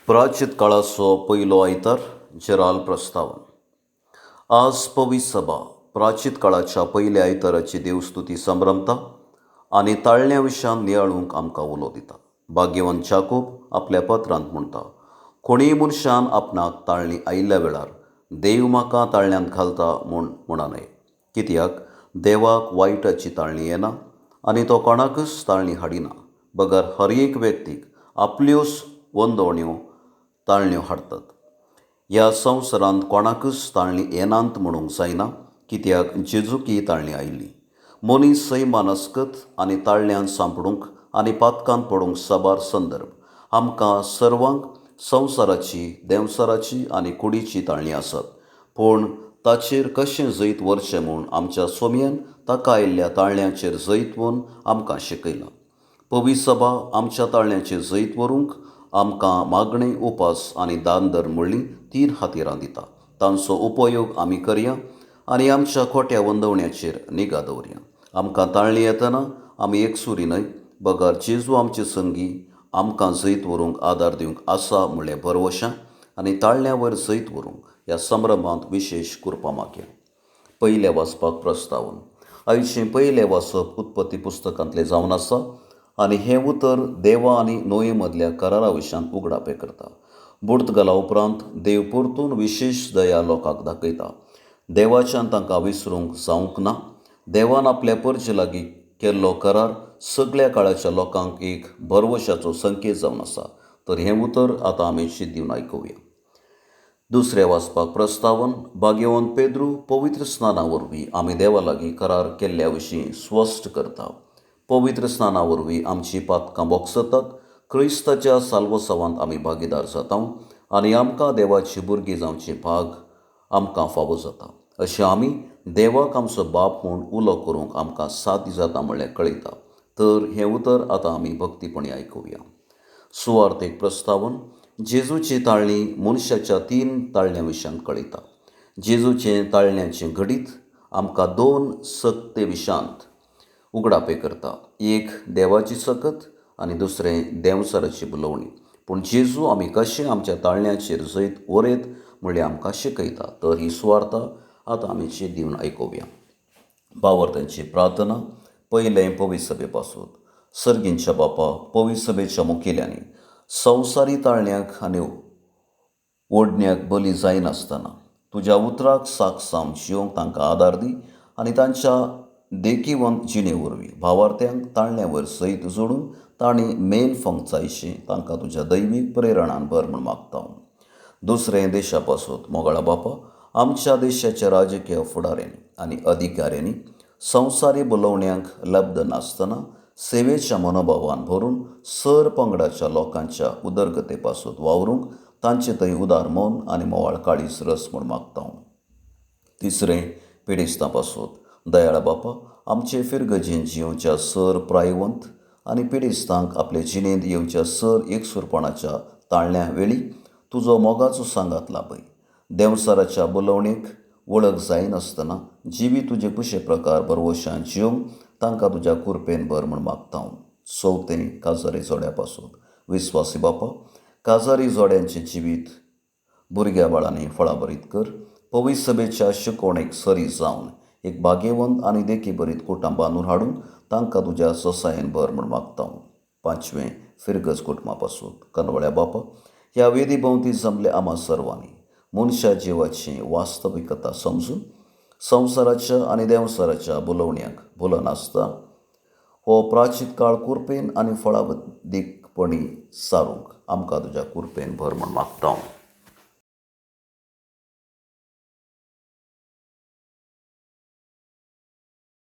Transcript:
प्राचीन काळाचो पयलो आयतार जेराल प्रस्तावन. आज पवित्र सभा प्राचीन काळाच्या पयल्या आयताराची देवस्तुती संभ्रमता आनी ताळण्या विशयान नियाळूंक आमकां उलो दिता. भाग्यवंत जाकोब आपल्या पत्रांत म्हणटा, कोणीय मनशान आपणाक ताळणी आयिल्ल्या वेळार देव म्हाका ताळण्यांत घालता म्हूण म्हणा न्हय. कित्याक देवाक वायटाची ताळणी येना आनी तो कोणाकच ताळणी हाडिना. बगर हर एक व्यक्तीक आपल्योच वंदवण्यो ताळण्यो हाडटात. ह्या संवसारांत कोणाकच ताळणी येनांत म्हणूंक जायना, कित्याक जेजूक ही ताळणी आयिल्ली. मनीस सैमान आसकत आनी ताळण्यांत सांपडूंक आनी पातकांत पडूंक साबार संदर्भ. आमकां सर्वांक संवसाराची, देंवसाराची आनी कुडीची ताळणी आसात, पूण ताचेर कशें जैत व्हरचें म्हूण आमच्या स्वाम्यान ताका आयिल्ल्या ताळण्यांचेर जैत वोवन आमकां शिकयलां. पवित्र सभा आमच्या ताळण्यांचेर जैत व्हरूंक आमकां मागणें, उपास आनी दान धर्म म्हणली 3 हातीरां दिता. तांचो उपयोग आमी करया आनी आमच्या खोट्या वंदवण्याचेर निगा दवरया. आमकां ताळणी येतना आमी एकसुरी न्हय, बगर जेजू आमचे संगी आमकां जैत व्हरूंक आदार दिवंक आसा म्हणलें भरवशां आनी ताळण्या वयर जैत व्हरूंक ह्या संभ्रमांत विशेश कृपा मागया. पयलें वाचपाक प्रस्तावन. आयचें पयलें वाचप उत्पत्ती पुस्तकांतलें जावन आसा आनी हें उतर देवा आनी नोये मदल्या करारा विशयान उगडापें करता. बुडत घाला उपरांत देव परतून विशेश दया लोकांक दाखयता. देवाच्यान तांकां विसरूंक जावंक ना. देवान आपल्या परजे लागीं केल्लो करार सगळ्या काळाच्या लोकांक एक भरवशाचो संकेत जावन आसा. तर हें उतर आतां आमी शिद्दीवन आयकुया. दुसरें वाचपाक प्रस्तावन. भाग्यवंत पेद्रू पवित्र स्नाना वरवीं आमी देवा लागीं करार केल्ल्या विशीं स्पश्ट करता. पवित्र स्नाना वरवीं आमचीं पातकां बोगसतात, क्रिस्ताच्या साल्वसावांत आमी भागीदार जाता आनी आमकां देवाची भुरगीं जावचें भाग आमकां फावो जाता. अशें आमी देवाक आमचो बाप म्हूण उलो करूंक आमकां साध्य जाता म्हणलें कळयता. तर हें उतर आतां आमी भक्तीपणी आयकुया. सुवार्थेक प्रस्तावन. जेजूची ताळणी मनशाच्या 3 ताळण्यां विशयान कळयता. जेजूचें ताळण्यांचें घडीत आमकां 2 सक्ते विशयांत उगडापें करता. एक देवाची सकत आनी दुसरें देंवसाराची बुलवणी. पूण जेजू आमी कशें आमच्या ताळण्यांचेर जैत व्हरेत म्हणलें आमकां शिकयता. तर ही सुवार्ता आतां आमी शिद्दीवन आयकुया. भावार्थांची प्रार्थना. पयलें पवित्र सभे पासून. सर्गींच्या बापा, पवित्र सभेच्या मुखेल्यांनी संवसारी ताळण्यांक आनी ओडण्याक बली जायनासतना तुज्या उतराक साम जिवंक तांकां आदार दी आनी तांच्या देखीवंत जिणे वरवीं भावार्थ्यांक ताळण्या वयर जैत जोडून तांणी मेल फंक जायशें तांकां तुज्या दैवीक प्रेरणान भर म्हूण मागता. दुसरें देशा पासून. मोगाळा बापा, आमच्या देशाच्या राजकीय फुडाऱ्यांनी आनी अधिकाऱ्यांनी संवसारी बुलवण्यांक लब्ध नासतना सेवेच्या मनोभावान भरून सर पंगडाच्या लोकांच्या उदरगते पासून वावरूंक तांचे थंय उदार मन आनी मोवाळ काळीज रस म्हूण मागता. तिसरें पिडिस्तां पासून. दयाळ बापा, आमचे फिरगजीन जिवच्या सर प्रायवंत आनी पिडिस्तांक आपले जिणेंत येवच्या सर एकसुरपणाच्या ताळण्या वेळी तुजो मोगाचो सांगात लाभय. देंवसाराच्या बुलवणेक वळख जायनासतना जिवी तुजे कुशे प्रकार भरवशान जिवंक तांकां तुज्या कुरपेन भर म्हूण मागता. चवथें काजारी जोड्या पासून. विस्वासी बापा, काजारी जोड्यांचें जिवीत भुरग्या बाळांनी फळाबरीत कर. पवित्र सभेच्या शिकवणेक सरी जावन एक भाग्यवंत आनी देखी बरीत कुटुंब बांदून हाडून तांकां तुज्या ससायेन भर म्हूण मागता. पांचवें फिरगज कुटुंबा पासून. कनवळ्या बापा, ह्या वेदी भोंवती जमले आम्हा सर्वांनी मनशा जिवाची वास्तविकता समजून संवसाराच्या आनी देंवसाराच्या बुलवण्यांक भुल नासता हो प्राचीन काळ कुरपेन आनी फळावदीकपणी सारूंक आमकां तुज्या कुरपेन भर म्हूण मागता.